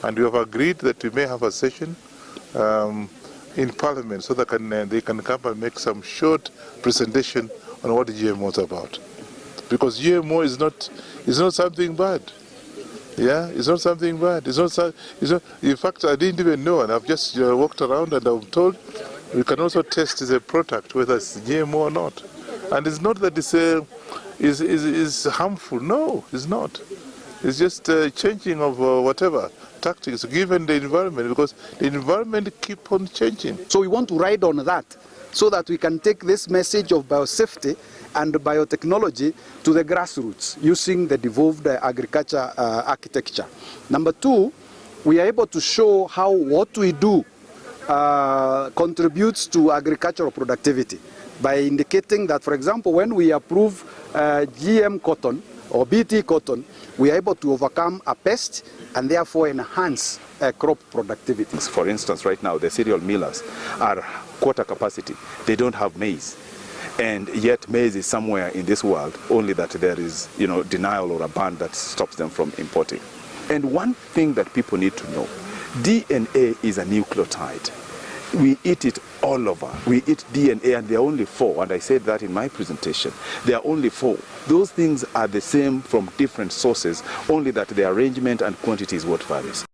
And we have agreed that we may have a session in Parliament so that they can come and make some short presentation on what GMO is about. Because GMO is not something bad. Yeah, it's not something bad. It's not, in fact, I didn't even know, and I've just walked around and I'm told we can also test the product whether it's GMO or not. And it's not that it's harmful. No, it's not. It's just changing of whatever tactics given the environment, because the environment keep on changing. So we want to ride on that so that we can take this message of biosafety and biotechnology to the grassroots using the devolved agriculture architecture. Number two, we are able to show how what we do contributes to agricultural productivity by indicating that, for example, when we approve GM cotton or BT cotton, we are able to overcome a pest and therefore enhance crop productivity. For instance, right now, the cereal millers are quarter capacity. They don't have maize. And yet maize is somewhere in this world, only that there is, denial or a ban that stops them from importing. And one thing that people need to know, DNA is a nucleotide. We eat it all over. We eat DNA, and there are only 4, and I said that in my presentation. There are only 4. Those things are the same from different sources, only that the arrangement and quantity is what varies.